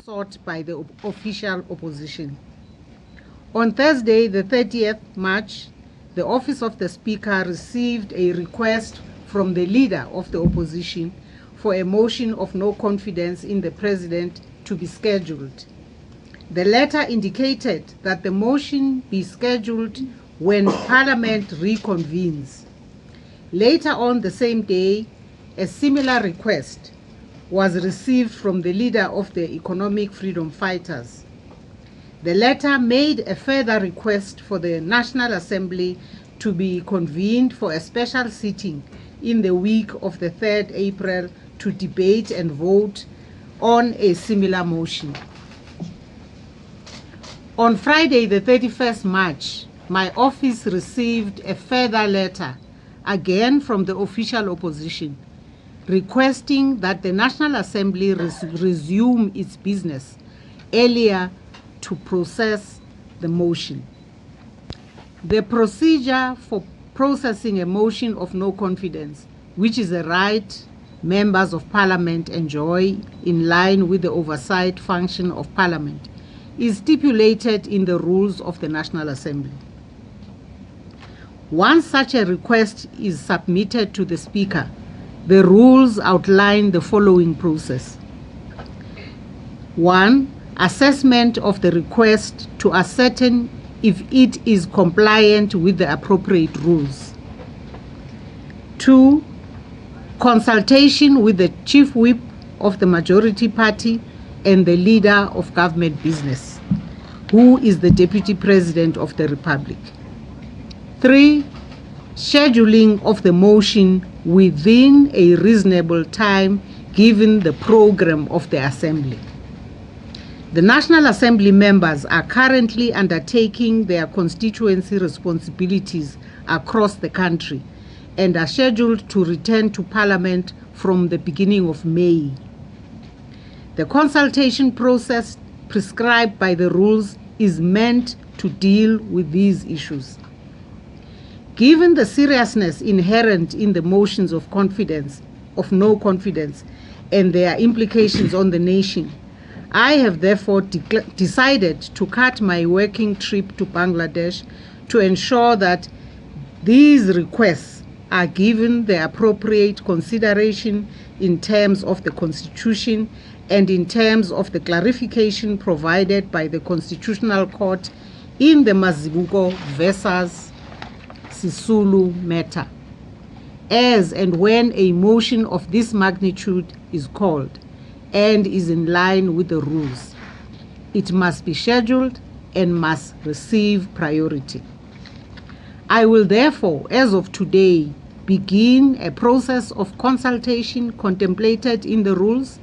sought by the official opposition. On Thursday, the 30th March, the Office of the Speaker received a request from the leader of the opposition for a motion of no confidence in the President to be scheduled. The letter indicated that the motion be scheduled when Parliament reconvenes. Later on the same day, a similar request was received from the leader of the Economic Freedom Fighters. The letter made a further request for the National Assembly to be convened for a special sitting in the week of the 3rd April to debate and vote on a similar motion. On Friday, the 31st March, my office received a further letter, again from the official opposition, requesting that the National Assembly resume its business earlier to process the motion. The procedure for processing a motion of no confidence, which is a right members of Parliament enjoy in line with the oversight function of Parliament, is stipulated in the rules of the National Assembly. Once such a request is submitted to the Speaker, the rules outline the following process. 1. Assessment of the request to ascertain if it is compliant with the appropriate rules. 2. Consultation with the Chief Whip of the majority party and the leader of government business, who is the Deputy President of the Republic. 3. Scheduling of the motion within a reasonable time given the program of the Assembly. The National Assembly members are currently undertaking their constituency responsibilities across the country and are scheduled to return to Parliament from the beginning of May. The consultation process prescribed by the rules is meant to deal with these issues. Given the seriousness inherent in the motions of no confidence, and their implications on the nation, I have therefore decided to cut my working trip to Bangladesh to ensure that these requests are given the appropriate consideration in terms of the Constitution and in terms of the clarification provided by the Constitutional Court in the Mazibuko versus Sisulu matter, as and when a motion of this magnitude is called and is in line with the rules. It must be scheduled and must receive priority. I will therefore, as of today, begin a process of consultation contemplated in the rules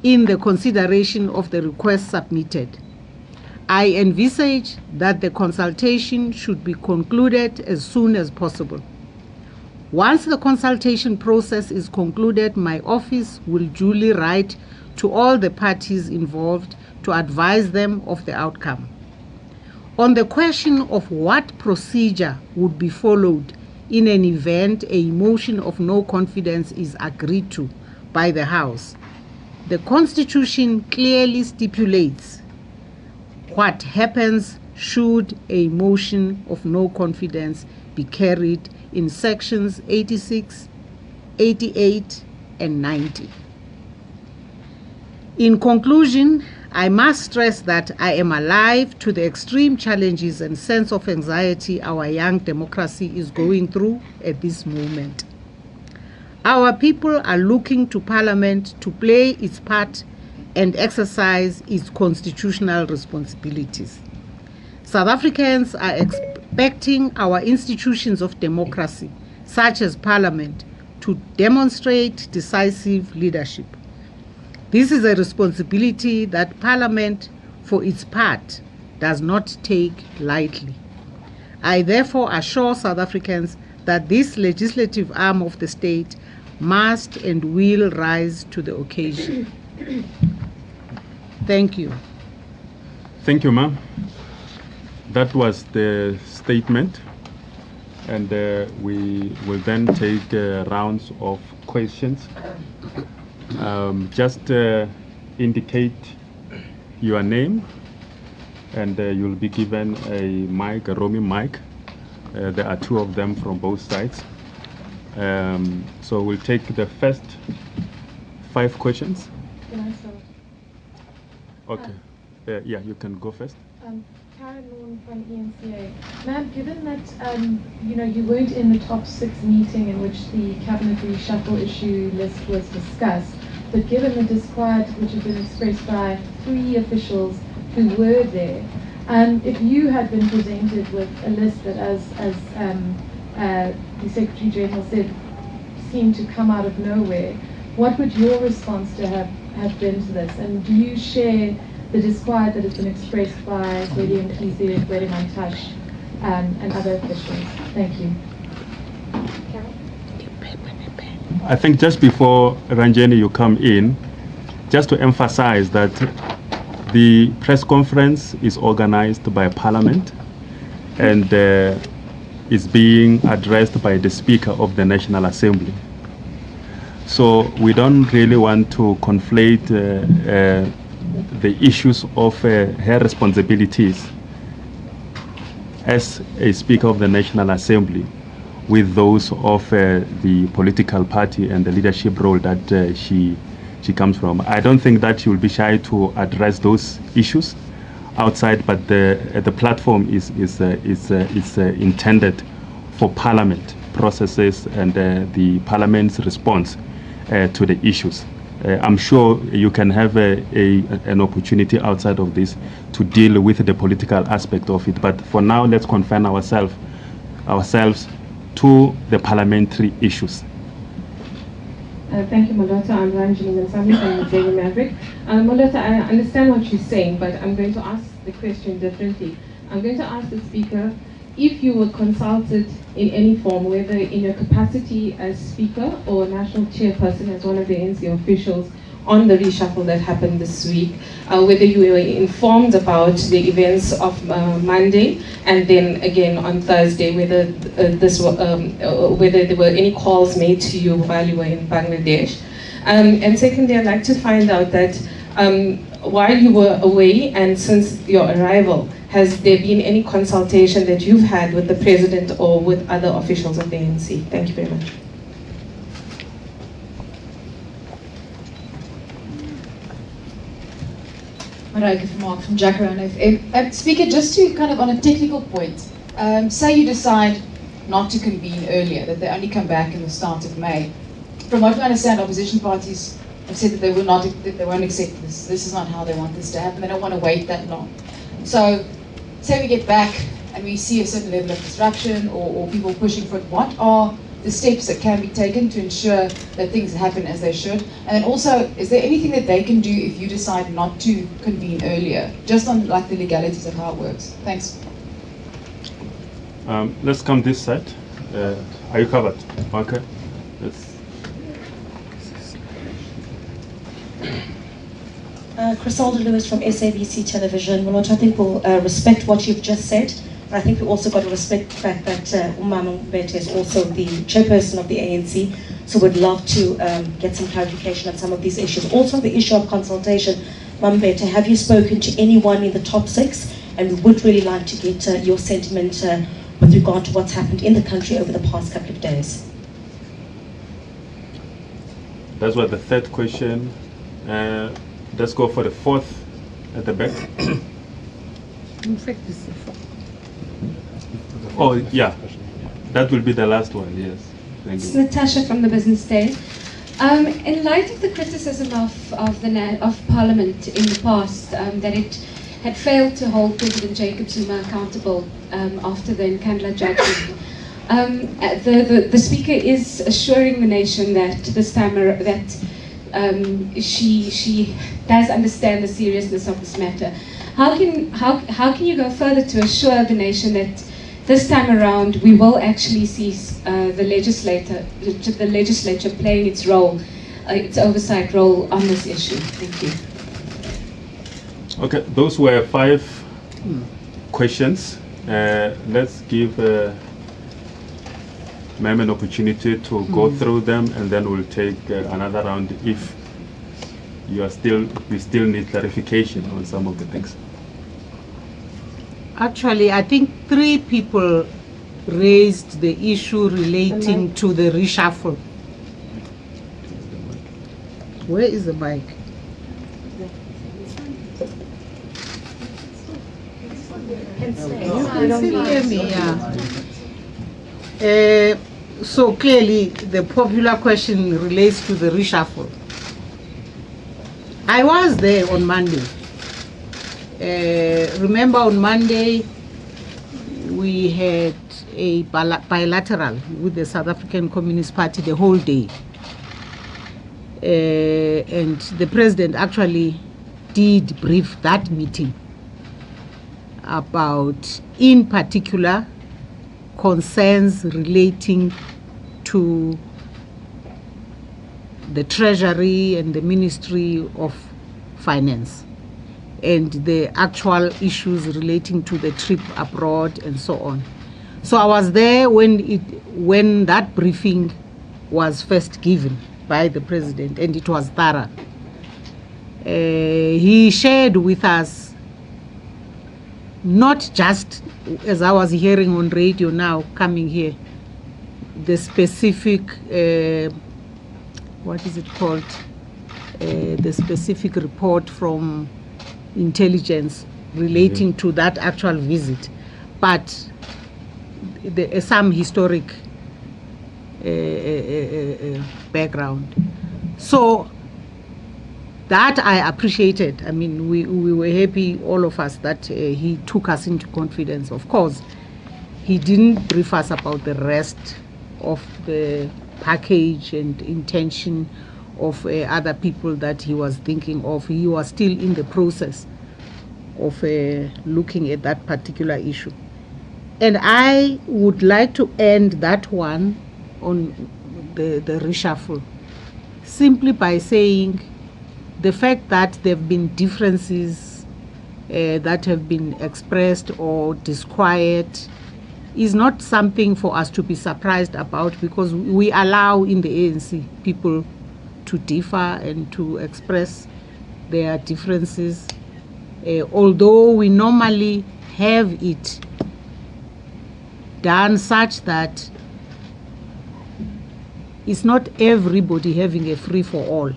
in the consideration of the request submitted. I envisage that the consultation should be concluded as soon as possible. Once the consultation process is concluded, my office will duly write to all the parties involved to advise them of the outcome. On the question of what procedure would be followed in an event a motion of no confidence is agreed to by the House, the Constitution clearly stipulates what happens should a motion of no confidence be carried in sections 86, 88, and 90. In conclusion, I must stress that I am alive to the extreme challenges and sense of anxiety our young democracy is going through at this moment. Our people are looking to Parliament to play its part and exercise its constitutional responsibilities. South Africans are expecting our institutions of democracy, such as Parliament, to demonstrate decisive leadership. This is a responsibility that Parliament, for its part, does not take lightly. I therefore assure South Africans that this legislative arm of the state must and will rise to the occasion. Thank you. Thank you, ma'am. That was the statement, and we will then take rounds of questions. Just indicate your name, and you'll be given a mic, a roaming mic. There are 2 of them from both sides. So we'll take the first 5 questions. Can I start? Okay. Yeah, you can go first. Karen Norton from ENCA. Ma'am, given that you weren't in the top 6 meeting in which the cabinet reshuffle issue list was discussed, but given the disquiet which has been expressed by 3 officials who were there, if you had been presented with a list that, as the Secretary General said, seemed to come out of nowhere, what would your response to have been to this? And do you share the disquiet that has been expressed by Lady Mkhize, Lady Mantash, and other officials? Thank you. I think just before Ranjeni you come in, just to emphasize that the press conference is organized by Parliament and is being addressed by the Speaker of the National Assembly. So we don't really want to conflate the issues of her responsibilities as a Speaker of the National Assembly with those of the political party and the leadership role that she comes from. I don't think that she will be shy to address those issues outside, but the platform is intended for Parliament processes and the Parliament's response to the issues. I'm sure you can have an opportunity outside of this to deal with the political aspect of it, but for now let's confine ourselves to the parliamentary issues. Thank you, Molota. I'm Ranjini Mansami from the Daily Maverick. Molota, I understand what you're saying, but I'm going to ask the question differently. I'm going to ask the Speaker if you were consulted in any form, whether in your capacity as Speaker or National Chairperson as one of the ANC officials, on the reshuffle that happened this week, whether you were informed about the events of Monday and then again on Thursday, whether whether there were any calls made to you while you were in Bangladesh. And secondly, I'd like to find out that while you were away and since your arrival, has there been any consultation that you've had with the President or with other officials of the ANC? Thank you very much. Marika from Jacaranda FM. Speaker, just to kind of on a technical point, say you decide not to convene earlier, that they only come back in the start of May. From what we understand, opposition parties have said that they won't accept this. This is not how they want this to happen. They don't want to wait that long. So, say we get back and we see a certain level of disruption or people pushing for it. What are the steps that can be taken to ensure that things happen as they should? And then also, is there anything that they can do if you decide not to convene earlier, just on like the legalities of how it works? Thanks. Let's come this side. Are you covered? Okay. Crisalda Lewis from SABC Television. Molota, I think we'll respect what you've just said. I think we also got to respect the fact that Baleka Mbete is also the chairperson of the ANC, so we'd love to get some clarification on some of these issues. Also, the issue of consultation, Mbete, have you spoken to anyone in the top 6? And we would really like to get your sentiment with regard to what's happened in the country over the past couple of days. That's what the third question. Let's go for the fourth at the back. In fact, this is Oh, yeah. That will be the last one, yes. Thank you. It's Natasha from the Business Day. In light of the criticism of Parliament in the past, that it had failed to hold President Jacob Zuma accountable after the Nkandla judgment, the Speaker is assuring the nation that this time she does understand the seriousness of this matter. How can you go further to assure the nation that this time around we will actually see the legislature playing its role, its oversight role on this issue? Thank you. Okay, those were 5 questions. Let's give Ma'am an opportunity to go through them, and then we'll take another round if we still need clarification on some of the things. Actually, I think 3 people raised the issue relating to the reshuffle. Where is the mic? You can still hear me, yeah. So clearly, the popular question relates to the reshuffle. I was there on Monday. Remember on Monday, we had a bilateral with the South African Communist Party the whole day. And the president actually did brief that meeting about, in particular, concerns relating to the Treasury and the Ministry of Finance, and the actual issues relating to the trip abroad and so on. So I was there when that briefing was first given by the president, and it was thorough. He shared with us, not just as I was hearing on radio now coming here, the specific, what is it called? The specific report from intelligence relating to that actual visit, but some historic background. So that I appreciated. I mean, we were happy, all of us, that he took us into confidence. Of course, he didn't brief us about the rest of the package and intention of other people that he was thinking of. He was still in the process of looking at that particular issue. And I would like to end that one on the reshuffle simply by saying the fact that there have been differences that have been expressed or disquiet is not something for us to be surprised about, because we allow in the ANC people to differ and to express their differences, although we normally have it done such that it's not everybody having a free-for-all.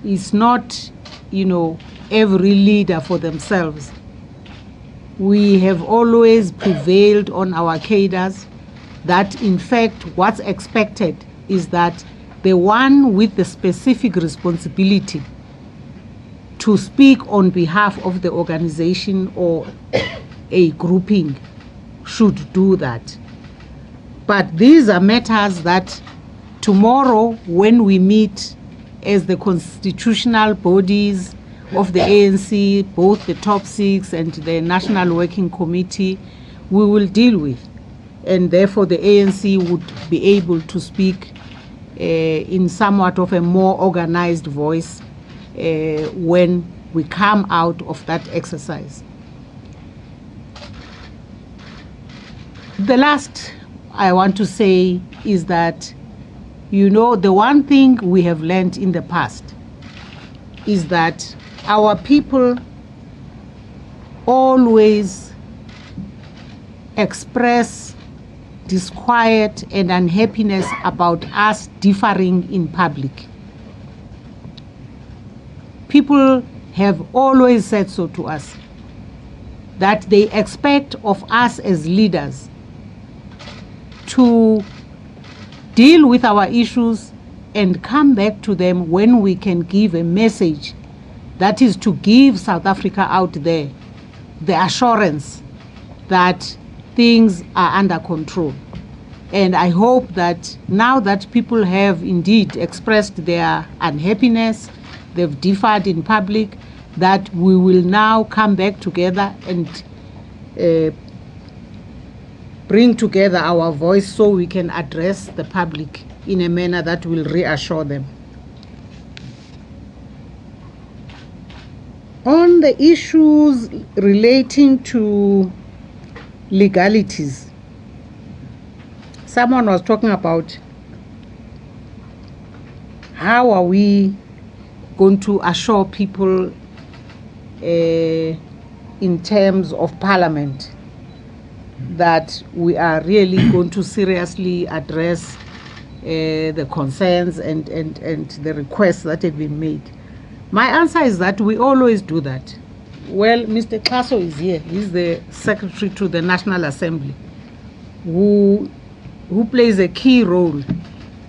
It's not, every leader for themselves. We have always prevailed on our cadres that, in fact, what's expected is that the one with the specific responsibility to speak on behalf of the organization or a grouping should do that. But these are matters that tomorrow, when we meet as the constitutional bodies of the ANC, both the top 6 and the National Working Committee, we will deal with. And therefore the ANC would be able to speak in somewhat of a more organized voice when we come out of that exercise. The last I want to say is that, the one thing we have learned in the past is that our people always express disquiet and unhappiness about us differing in public. People have always said so to us, that they expect of us as leaders to deal with our issues and come back to them when we can give a message, that is to give South Africa out there the assurance that things are under control. And I hope that now that people have indeed expressed their unhappiness, they've differed in public, that we will now come back together and bring together our voice so we can address the public in a manner that will reassure them. On the issues relating to legalities, someone was talking about how are we going to assure people in terms of Parliament that we are really going to seriously address the concerns and the requests that have been made. My answer is that we always do that. Well, Mr. Klaso is here. He's the Secretary to the National Assembly, who plays a key role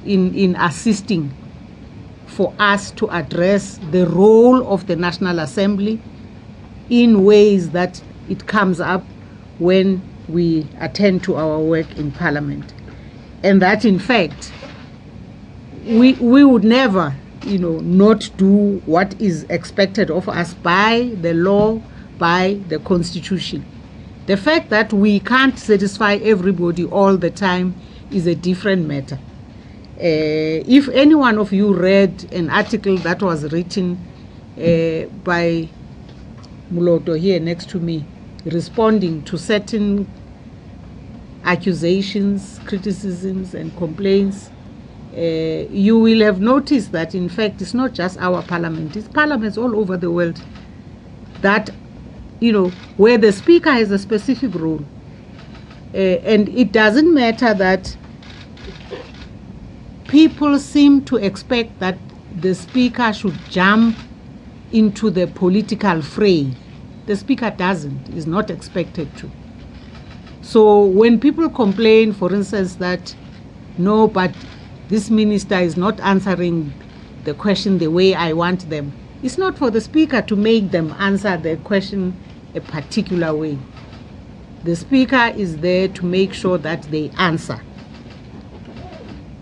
in assisting for us to address the role of the National Assembly in ways that it comes up when we attend to our work in Parliament. And that, in fact, we would never, not do what is expected of us by the law, by the Constitution. The fact that we can't satisfy everybody all the time is a different matter. If any one of you read an article that was written by Muloto here next to me, responding to certain accusations, criticisms, and complaints, you will have noticed that, in fact, it's not just our parliament, it's parliaments all over the world that, where the speaker has a specific role. And it doesn't matter that people seem to expect that the speaker should jump into the political fray. The speaker doesn't, is not expected to. So when people complain, for instance, that no, but this minister is not answering the question the way I want them, it's not for the speaker to make them answer the question a particular way. The speaker is there to make sure that they answer.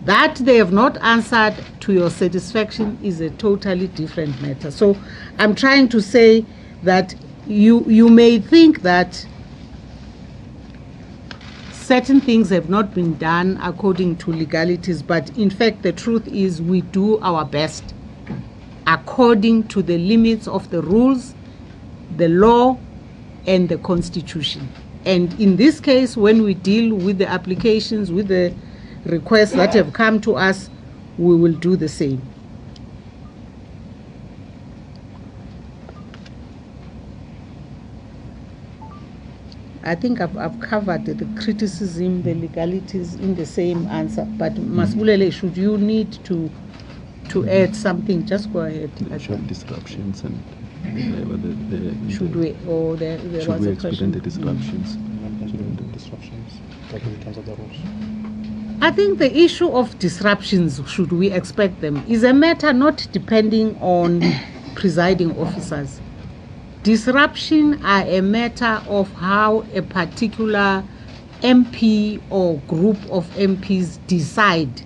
That they have not answered to your satisfaction is a totally different matter. So I'm trying to say that you may think that certain things have not been done according to legalities, but in fact the truth is we do our best according to the limits of the rules, the law, and the Constitution. And in this case, when we deal with the applications, with the requests that have come to us, we will do the same. I think I've covered the criticism, the legalities in the same answer. But Masbulele, should you need to add something, just go ahead. Should disruptions and should we, or there should was we a question? explain the disruptions? I think the issue of disruptions, should we expect them, is a matter not depending on presiding officers. Disruption are a matter of how a particular MP or group of MPs decide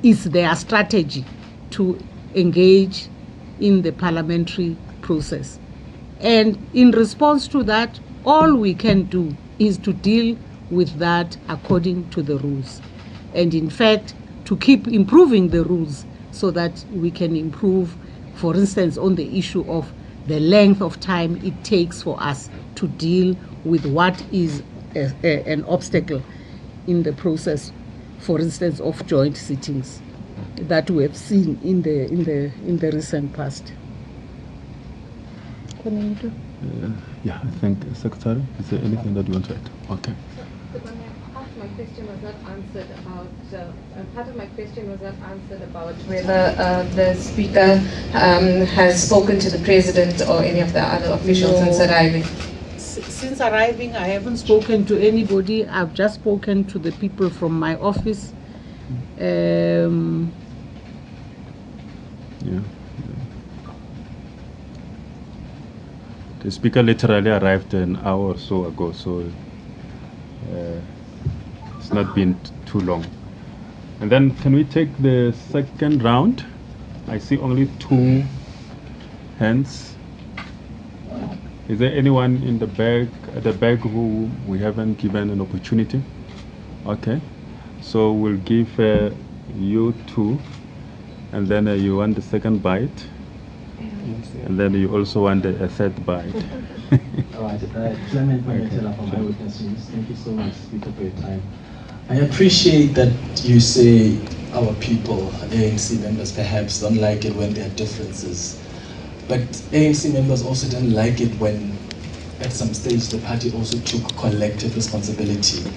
is their strategy to engage in the parliamentary process. And in response to that, all we can do is to deal with that according to the rules. And in fact, to keep improving the rules so that we can improve, for instance, on the issue of the length of time it takes for us to deal with what is an obstacle in the process, for instance, of joint sittings that we have seen in the recent past. Yeah, I think, Secretary, is there anything that you want to add? Okay. Part of my question was not answered about whether the Speaker has spoken to the President or any of the other officials since arriving. Since arriving, I haven't spoken to anybody. I've just spoken to the people from my office. Yeah. The Speaker literally arrived an hour or so ago, so it's not been too long. And then can we take the second round? I see only 2 hands. Is there anyone in the back, at the back, who we haven't given an opportunity? Okay, so we'll give you 2, and then you want the second bite, and then you also want a third bite. All right, Clement Mbete from Eyewitness News. Thank you so much, Speaker, for your time. I appreciate that you say our people, ANC members perhaps, don't like it when there are differences. But ANC members also didn't like it when, at some stage, the party also took collective responsibility.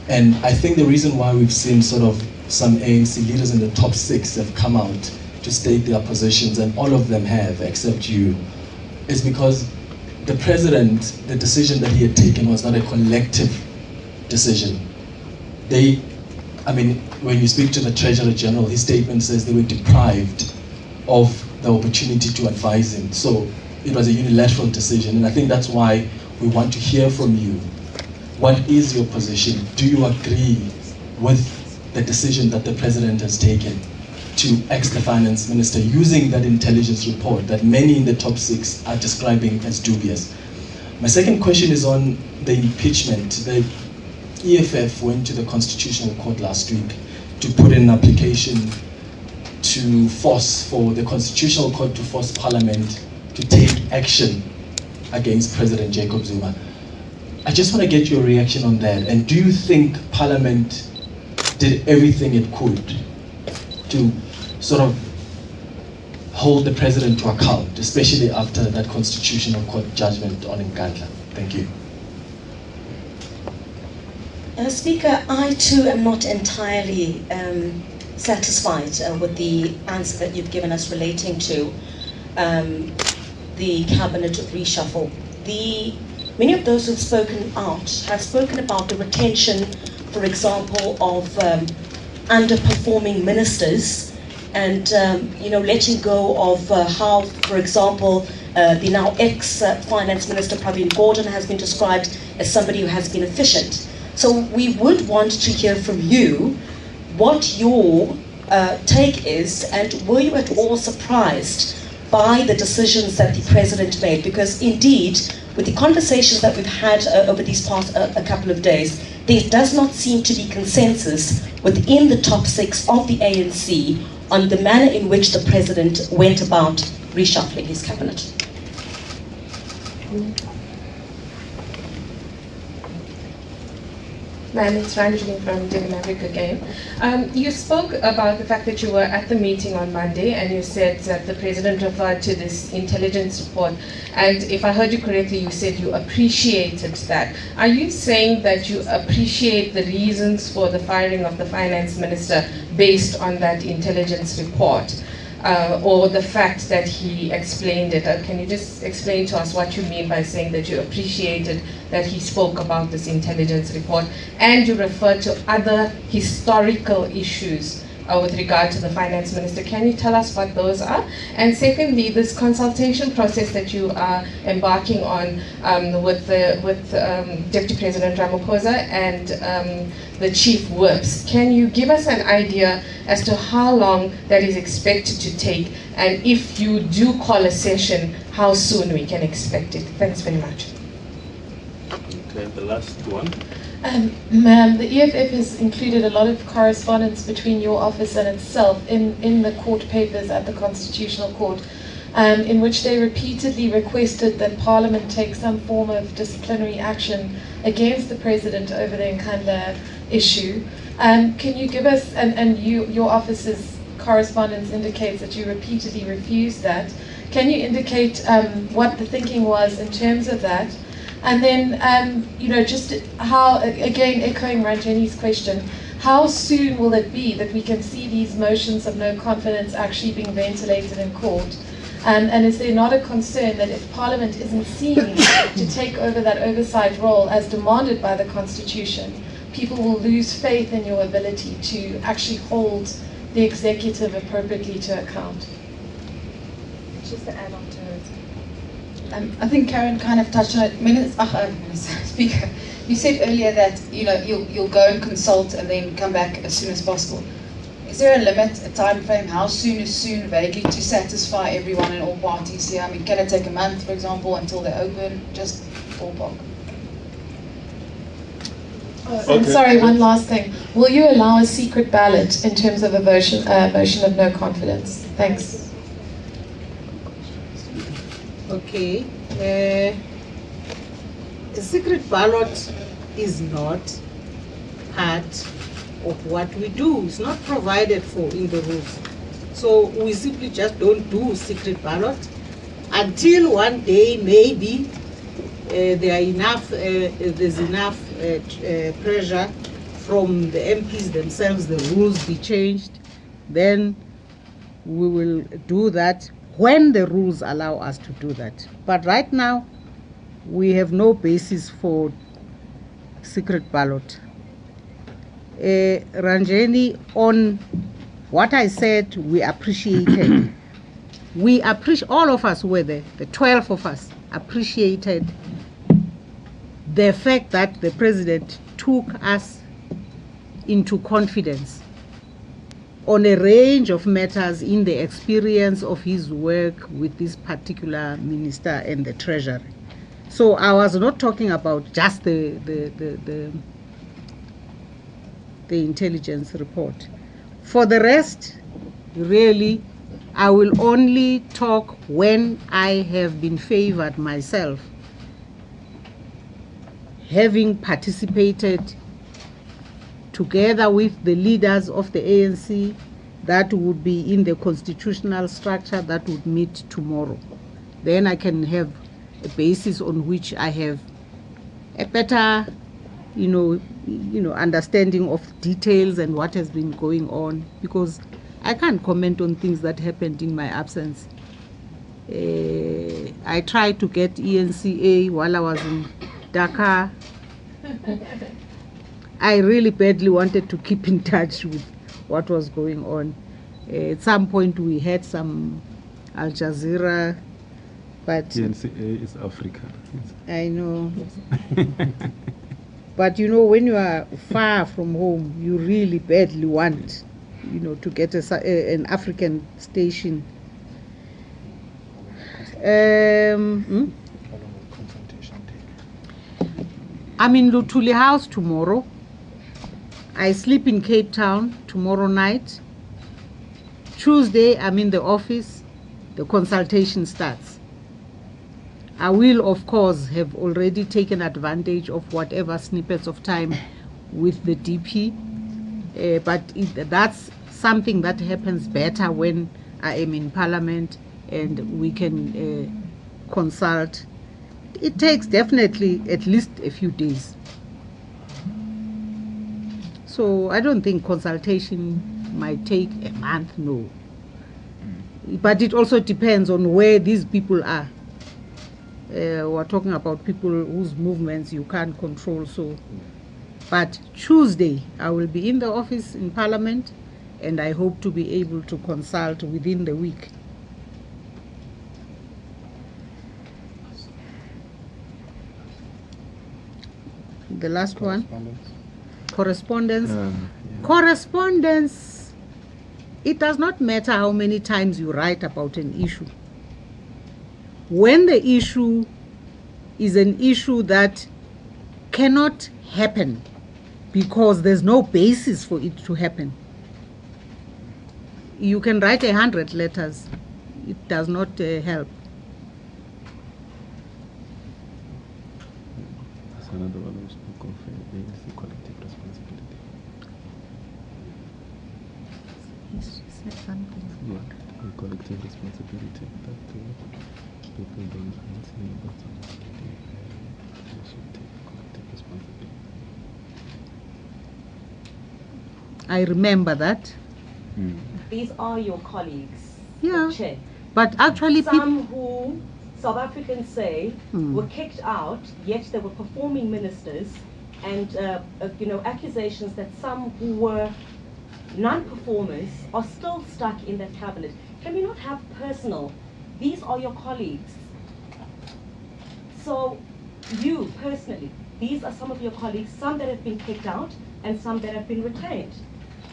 And I think the reason why we've seen sort of some ANC leaders in the top 6 have come out to state their positions, and all of them have, except you, is because the president, the decision that he had taken was not a collective decision. When you speak to the Treasurer General, his statement says they were deprived of the opportunity to advise him. So it was a unilateral decision, and I think that's why we want to hear from you. What is your position? Do you agree with the decision that the president has taken to axe the finance minister using that intelligence report that many in the top 6 are describing as dubious? My second question is on the impeachment. The EFF went to the Constitutional Court last week to put in an application to force, for the Constitutional Court to force Parliament to take action against President Jacob Zuma. I just want to get your reaction on that. And do you think Parliament did everything it could to sort of hold the president to account, especially after that Constitutional Court judgment on Nkandla? Thank you. Speaker, I too am not entirely satisfied with the answer that you've given us relating to the cabinet reshuffle. Many of those who've spoken out have spoken about the retention, for example, of underperforming ministers, and letting go of how, for example, the now ex-finance minister Pravin Gordhan has been described as somebody who has been efficient. So we would want to hear from you what your take is, and were you at all surprised by the decisions that the president made? Because indeed, with the conversations that we've had over these past a couple of days, there does not seem to be consensus within the top 6 of the ANC on the manner in which the president went about reshuffling his cabinet. Ma'am, it's Ranjini from Daily Maverick again. You spoke about the fact that you were at the meeting on Monday, and you said that the president referred to this intelligence report. And if I heard you correctly, you said you appreciated that. Are you saying that you appreciate the reasons for the firing of the finance minister based on that intelligence report? Or the fact that he explained it? Can you just explain to us what you mean by saying that you appreciated that he spoke about this intelligence report, and you referred to other historical issues with regard to the finance minister? Can you tell us what those are? And secondly, this consultation process that you are embarking on with Deputy President Ramaphosa and the chief whips, can you give us an idea as to how long that is expected to take, and if you do call a session, how soon we can expect it? Thanks very much. Okay, the last one. Ma'am, the EFF has included a lot of correspondence between your office and itself in the court papers at the Constitutional Court, in which they repeatedly requested that Parliament take some form of disciplinary action against the President over the Nkandla issue. Can you give us, your office's correspondence indicates that you repeatedly refused that. Can you indicate what the thinking was in terms of that? And then, just how, again, echoing Ranjani's question, how soon will it be that we can see these motions of no confidence actually being ventilated in court? And is there not a concern that if Parliament isn't seen to take over that oversight role as demanded by the Constitution, people will lose faith in your ability to actually hold the executive appropriately to account? Just to add on to it. I think Karen kind of touched on it. Speaker, you said earlier that you'll go and consult and then come back as soon as possible. Is there a limit, a time frame? How soon is soon, vaguely, to satisfy everyone and all parties here? I mean, can it take a month, for example, until they're open? Just ballpark. I'm sorry, one last thing. Will you allow a secret ballot in terms of a motion of no confidence? Thanks. Okay. A secret ballot is not part of what we do. It's not provided for in the rules. So we simply just don't do secret ballot until one day maybe there's enough pressure from the MPs themselves, the rules be changed. Then we will do that when the rules allow us to do that. But right now, we have no basis for secret ballot. Ranjeni, on what I said, we appreciated. All of us were there, the 12 of us appreciated the fact that the president took us into confidence on a range of matters in the experience of his work with this particular minister and the treasury. So I was not talking about just the intelligence report. For the rest, really, I will only talk when I have been favored myself, having participated together with the leaders of the ANC that would be in the constitutional structure that would meet tomorrow. Then I can have a basis on which I have a better, understanding of details and what has been going on, because I can't comment on things that happened in my absence. I tried to get ENCA while I was in Dakar. I really badly wanted to keep in touch with what was going on. At some point we had some Al Jazeera, but ENCA is Africa. I know. But when you are far from home, you really badly want, to get an African station. I'm in Lutuli House tomorrow. I sleep in Cape Town tomorrow night. Tuesday, I'm in the office. The consultation starts. I will, of course, have already taken advantage of whatever snippets of time with the DP. But that's something that happens better when I am in Parliament and we can consult. It takes definitely at least a few days. So I don't think consultation might take a month, no. But it also depends on where these people are. We're talking about people whose movements you can't control. So, but Tuesday I will be in the office in Parliament, and I hope to be able to consult within the week. The last one. Correspondence. Correspondence. It does not matter how many times you write about an issue. When the issue is an issue that cannot happen because there's no basis for it to happen, you can write 100 letters. It does not help. That's another one we spoke of, ANC collective responsibility. Said something. Yeah, the collective responsibility that people don't see, but they should take collective responsibility. I remember that. These are your colleagues, Yeah. the chair. But actually, Some who South Africans say were kicked out, yet they were performing ministers, and accusations that some who were non-performers are still stuck in that cabinet. Can we not have personal? These are your colleagues. So you personally, these are some of your colleagues, some that have been kicked out and some that have been retained.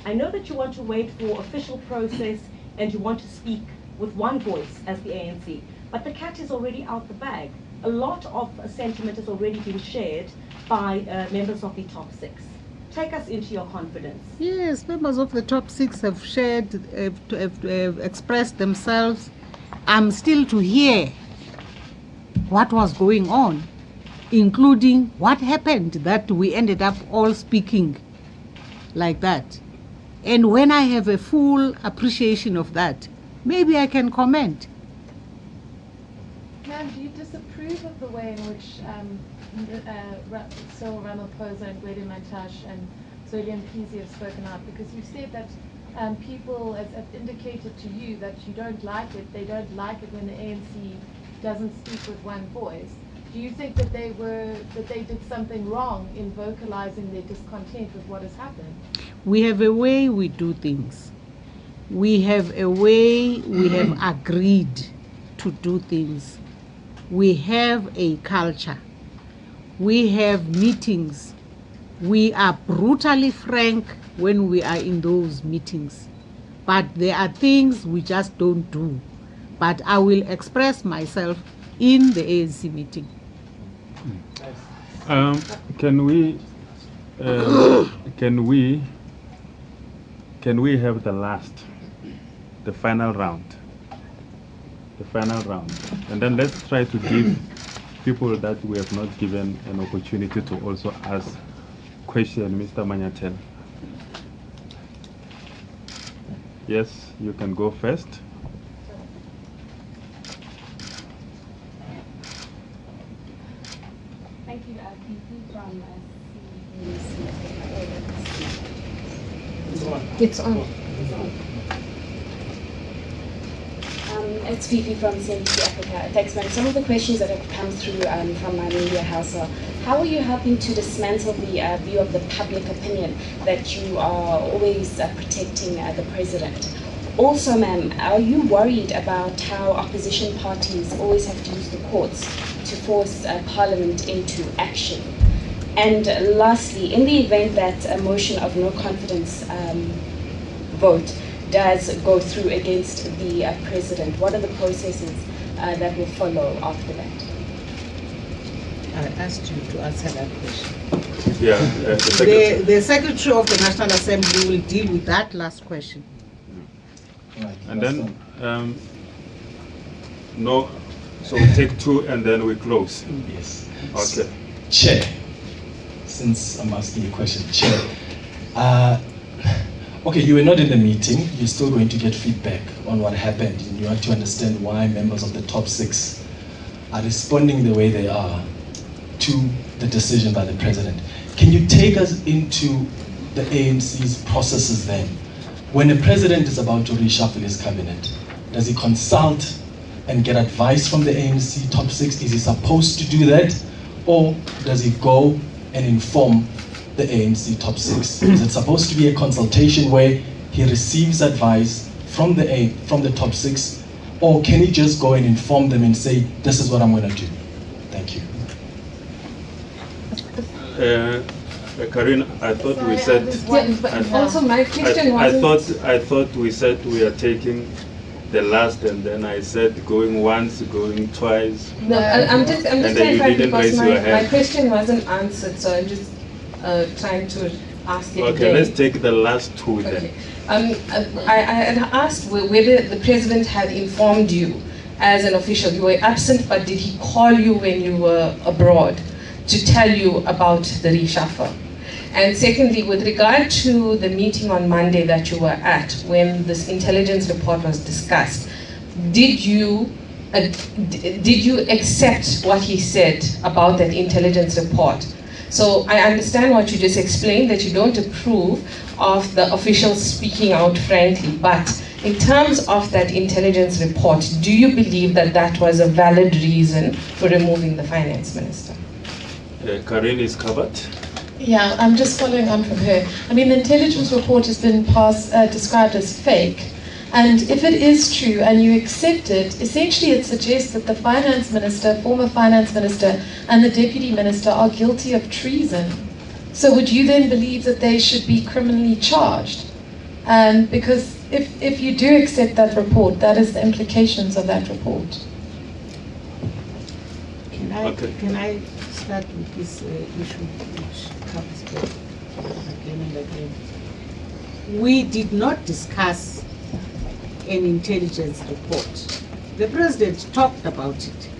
I know that you want to wait for official process and you want to speak with one voice as the ANC, but the cat is already out the bag. A lot of sentiment has already been shared by members of the top six. Take us into your confidence. yes, members of the top six have shared, have expressed themselves. I'm still to hear what was going on, including what happened that we ended up all speaking like that. And when I have a full appreciation of that, maybe I can comment. Ma'am, do you disapprove of the way in which Cyril Ramaphosa and Gwede Mantashe and Zweli Mkhize have spoken out? Because you said that people have indicated to you that you don't like it. They don't like it when the ANC doesn't speak with one voice. Do you think that they did something wrong in vocalizing their discontent with what has happened? We have a way we do things. We have a way we have agreed to do things. We have a culture. We have meetings. We are brutally frank when we are in those meetings. But there are things we just don't do. But I will express myself in the ANC meeting. Can we have the final round, and then let's try to give people that we have not given an opportunity to also ask question. Mr. Manyatel. Yes, you can go first. Thank you, Fifi from It's on. It's Fifi from CNBC Africa. Thanks, man. Some of the questions that have come through from my media house are, how are you helping to dismantle the view of the public opinion that you are always protecting the president? Also, ma'am, are you worried about how opposition parties always have to use the courts to force Parliament into action? And lastly, in the event that a motion of no confidence vote does go through against the president, what are the processes that will follow after that? I asked you to answer that question. Yeah, The Secretary of the National Assembly will deal with that last question. Right, and then no, so we take two and then we close. Yes. Okay. Chair, since I'm asking you a question, Chair. Okay, you were not in the meeting. You're still going to get feedback on what happened, and you want to understand why members of the top 6 are responding the way they are to the decision by the president. Can you take us into the ANC's processes then? When the president is about to reshuffle his cabinet, does he consult and get advice from the ANC top 6? Is he supposed to do that? Or does he go and inform the ANC top 6? Is it supposed to be a consultation where he receives advice from the top 6? Or can he just go and inform them and say, this is what I'm going to do? Thank you. Karin, I thought we said. Also, my question wasn't. I thought we said we are taking the last, and then I said going once, going twice. No, I'm just clarifying because my question wasn't answered, so I'm just trying to ask it again. Okay, let's take the last two then. Okay. I had asked whether the president had informed you as an official. You were absent, but did he call you when you were abroad to tell you about the reshuffle? And secondly, with regard to the meeting on Monday that you were at, when this intelligence report was discussed, did you accept what he said about that intelligence report? So I understand what you just explained, that you don't approve of the officials speaking out frankly, but in terms of that intelligence report, do you believe that that was a valid reason for removing the finance minister? Karin is covered. Yeah, I'm just following on from her. I mean, the intelligence report has been described as fake. And if it is true and you accept it, essentially it suggests that the finance minister, former finance minister, and the deputy minister are guilty of treason. So would you then believe that they should be criminally charged? Because if you do accept that report, that is the implications of that report. Can I start with this issue which comes back again and again? We did not discuss an intelligence report. The president talked about it,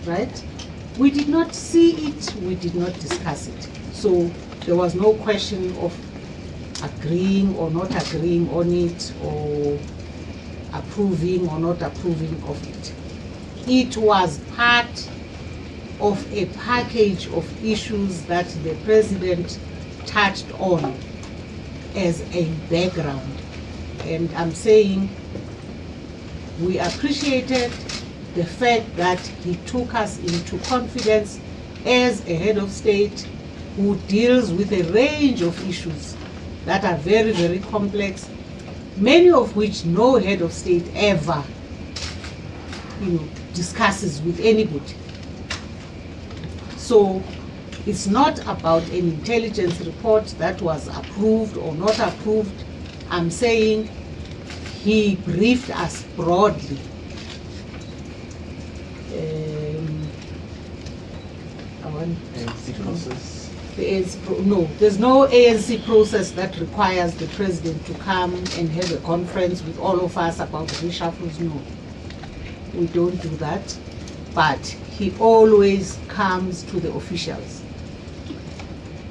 right? We did not see it, we did not discuss it. So there was no question of agreeing or not agreeing on it, or approving or not approving of it. It was part of a package of issues that the president touched on as a background. And I'm saying we appreciated the fact that he took us into confidence as a head of state who deals with a range of issues that are very, very complex, many of which no head of state ever, discusses with anybody. So it's not about an intelligence report that was approved or not approved. I'm saying he briefed us broadly. ANC process? The ANC no, there's no ANC process that requires the president to come and have a conference with all of us about reshuffles. No, we don't do that. But he always comes to the officials.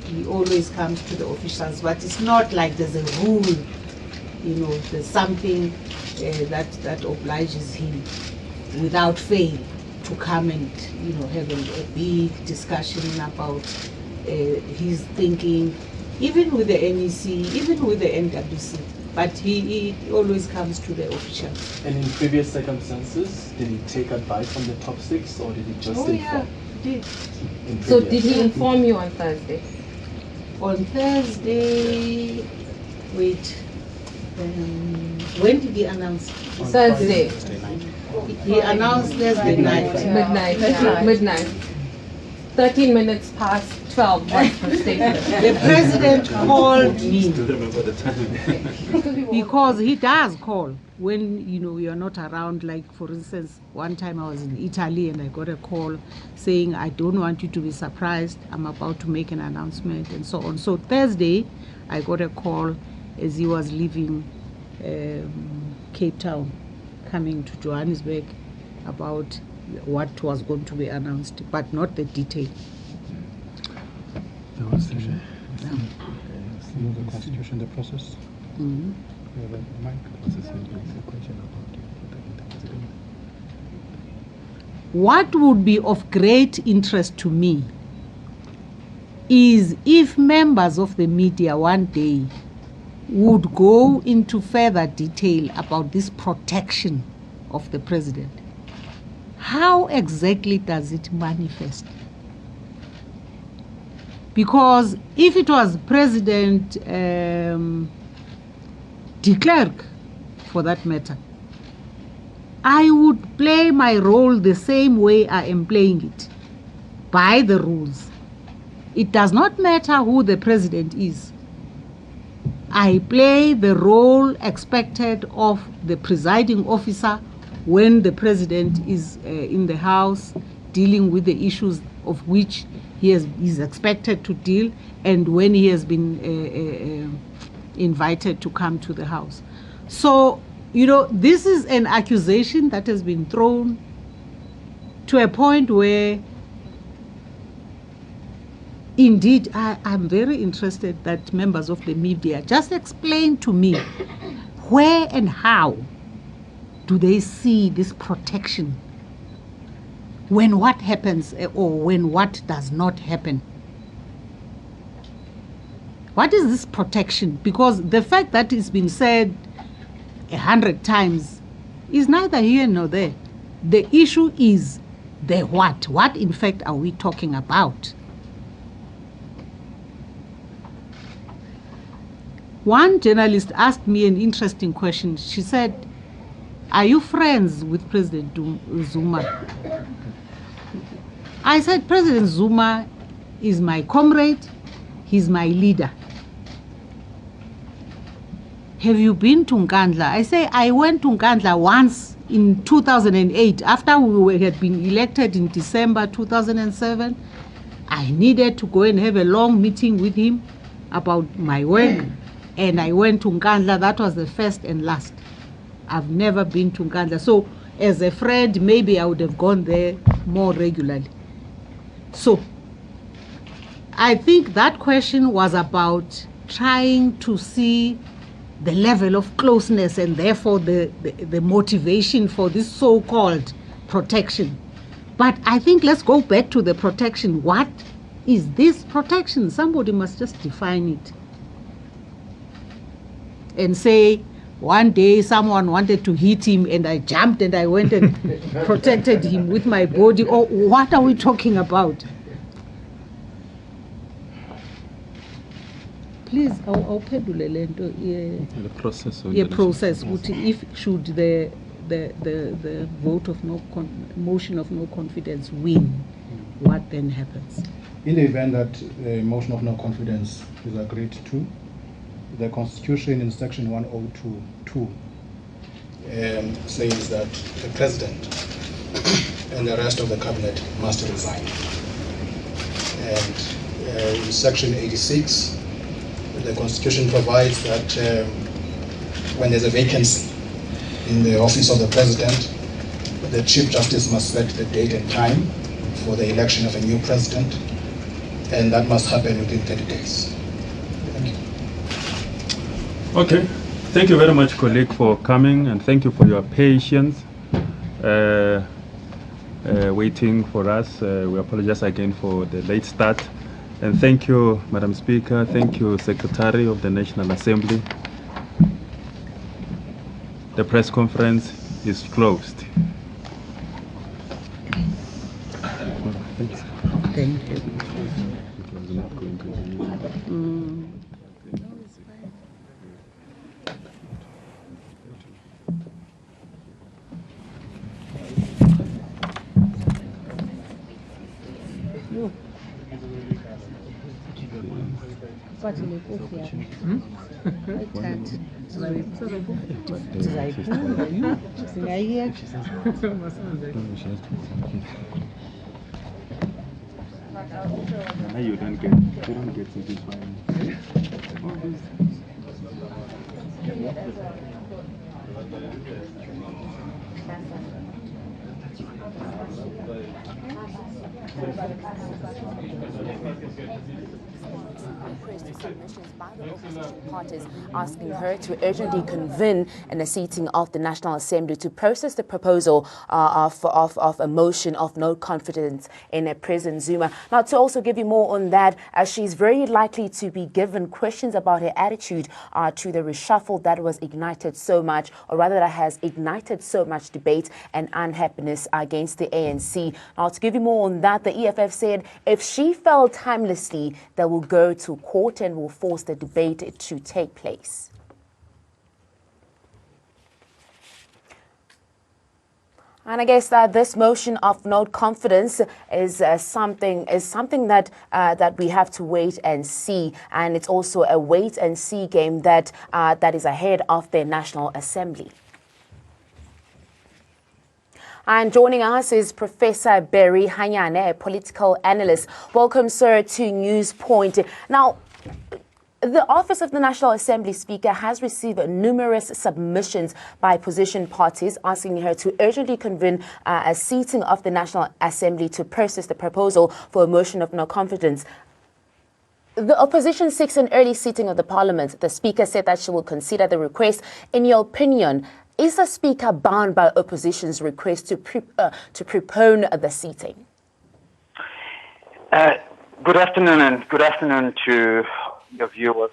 He always comes to the officials, but it's not like there's a rule, there's something that obliges him without fail to come and have a big discussion about his thinking, even with the NEC, even with the NWC. But he always comes to the officials. And in previous circumstances, did he take advice from the top six, or did he just inform? Yeah, he did. So did he inform you on Thursday? On Thursday, wait, when did he announce? Thursday. He announced Thursday night. Midnight. 13 minutes past 12 was the statement. The president called me because he does call when you're not around. Like, for instance, one time I was in Italy and I got a call saying, I don't want you to be surprised, I'm about to make an announcement, and so on. So Thursday I got a call as he was leaving Cape Town, coming to Johannesburg, about what was going to be announced, but not the detail. There was the Constitution, the process. Mm-hmm. What would be of great interest to me is if members of the media one day would go into further detail about this protection of the president. How exactly does it manifest? Because if it was President de Klerk, for that matter, I would play my role the same way I am playing it, by the rules. It does not matter who the president is. I play the role expected of the presiding officer when the president is in the House dealing with the issues of which he is expected to deal, and when he has been invited to come to the House. So, this is an accusation that has been thrown to a point where, indeed, I'm very interested that members of the media just explain to me where and how do they see this protection when what happens or when what does not happen. What is this protection? Because the fact that it's been said 100 times is neither here nor there. The issue is the what. What in fact are we talking about? One journalist asked me an interesting question. She said, are you friends with President Zuma? I said, President Zuma is my comrade, he's my leader. Have you been to Nkandla? I say, I went to Nkandla once in 2008, after we had been elected in December 2007. I needed to go and have a long meeting with him about my work, and I went to Nkandla. That was the first and last. I've never been to Nkandla. So as a friend, maybe I would have gone there more regularly. So I think that question was about trying to see the level of closeness and therefore the motivation for this so-called protection. But I think let's go back to the protection. What is this protection? Somebody must just define it. And say, one day someone wanted to hit him and I jumped and I went and protected him with my body. Or what are we talking about? Please, awuphendule le nto The process. process. If should the vote of motion of no confidence win, what then happens? In the event that the motion of no confidence is agreed to, the Constitution in section 102.2 says that the President and the rest of the cabinet must resign. And in section 86, the Constitution provides that when there's a vacancy in the office of the President, the Chief Justice must set the date and time for the election of a new President, and that must happen within 30 days. Thank you. Okay. Thank you very much, colleague, for coming, and thank you for your patience waiting for us. We apologize again for the late start. And thank you, Madam Speaker. Thank you, Secretary of the National Assembly. The press conference is closed. Thank you. Thank you. You don't get to this one. Submissions by the opposition parties asking her to urgently convene in a sitting of the National Assembly to process the proposal of a motion of no confidence in President Zuma. Now, to also give you more on that, she's very likely to be given questions about her attitude to the reshuffle that was ignited so much, or rather that has ignited so much debate and unhappiness against the ANC. Now, to give you more on that, the EFF said if she fell timelessly, they will go to court and will force the debate to take place. And I guess that this motion of no confidence is something that that we have to wait and see, and it's also a wait and see game that that is ahead of the National Assembly. And joining us is Professor Barry Hanyane, a political analyst. Welcome, sir, to Newspoint. Now, the Office of the National Assembly Speaker has received numerous submissions by opposition parties asking her to urgently convene a sitting of the National Assembly to process the proposal for a motion of no confidence. The opposition seeks an early sitting of the Parliament. The Speaker said that she will consider the request. In your opinion, is the Speaker bound by opposition's request to prepone the seating? Good afternoon, and good afternoon to your viewers.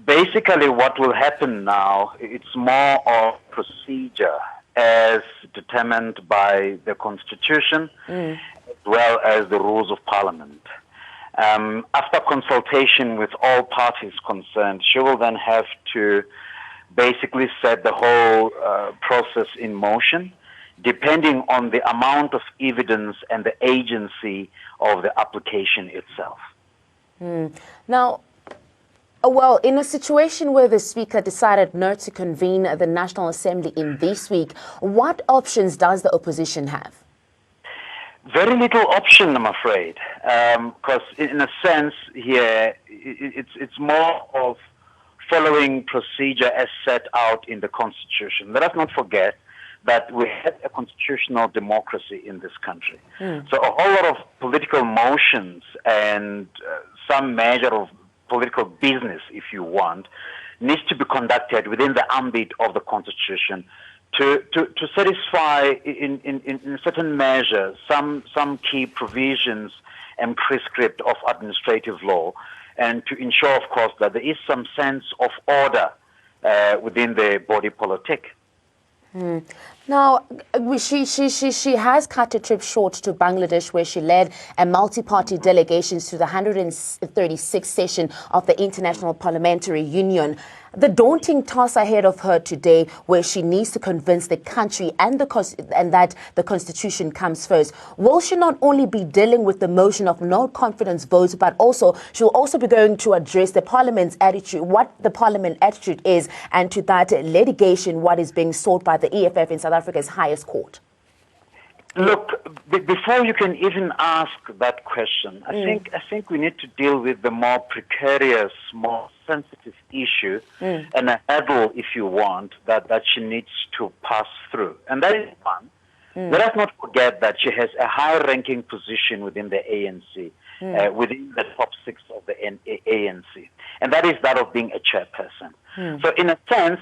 Basically, what will happen now, it's more of procedure as determined by the Constitution, as well as the rules of Parliament. After consultation with all parties concerned, she will then have to basically set the whole process in motion, depending on the amount of evidence and the agency of the application itself. Now, well, in a situation where the Speaker decided not to convene the National Assembly in this week, what options does the opposition have? Very little option, I'm afraid, because in a sense here, it's more of following procedure as set out in the Constitution. Let us not forget that we have a constitutional democracy in this country. So a whole lot of political motions and some measure of political business, if you want, needs to be conducted within the ambit of the Constitution to satisfy in certain measures some key provisions and prescript of administrative law, and to ensure, of course, that there is some sense of order within the body politic. Now, she has cut a trip short to Bangladesh, where she led a multi-party delegation to the 136th session of the International Parliamentary Union. The daunting task ahead of her today, where she needs to convince the country and that the Constitution comes first. Will she not only be dealing with the motion of no confidence votes, but also she'll also be going to address the Parliament's attitude, what the Parliament attitude is, and to that litigation, what is being sought by the EFF in South Africa's highest court? Look, before you can even ask that question, I think we need to deal with the more precarious, more sensitive issue and a hurdle, if you want, that she needs to pass through. And that is one. Let us not forget that she has a high-ranking position within the ANC, within the top 6 of the ANC, and that is that of being a chairperson. So in a sense,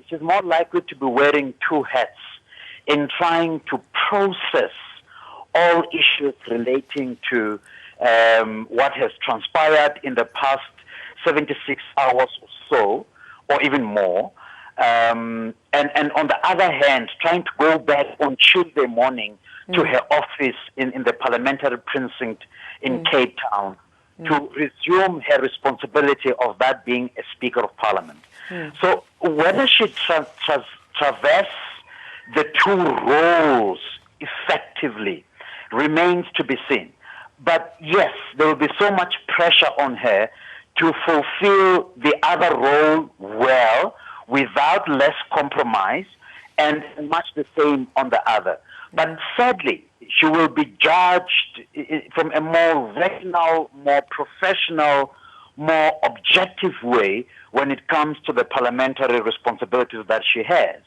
she's more likely to be wearing two hats in trying to process all issues relating to what has transpired in the past 76 hours or so, or even more. And on the other hand, trying to go back on Tuesday morning to her office in the parliamentary precinct in Cape Town to resume her responsibility of that being a Speaker of Parliament. So whether she traverses the two roles effectively remains to be seen. But yes, there will be so much pressure on her to fulfill the other role well, without less compromise, and much the same on the other. But sadly, she will be judged from a more rational, more professional, more objective way when it comes to the parliamentary responsibilities that she has.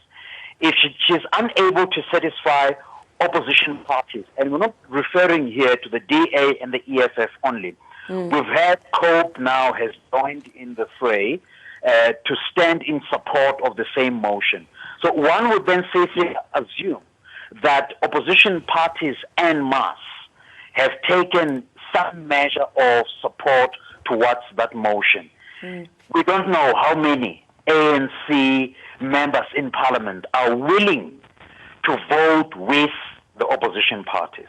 If she is unable to satisfy opposition parties, and we're not referring here to the DA and the EFF only. We've had COPE now has joined in the fray to stand in support of the same motion. So one would then safely assume that opposition parties en masse have taken some measure of support towards that motion. We don't know how many ANC members in Parliament are willing to vote with the opposition parties.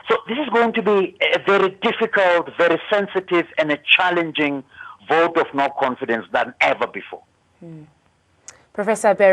So this is going to be a very difficult, very sensitive, and a challenging vote of no confidence than ever before. Professor Barry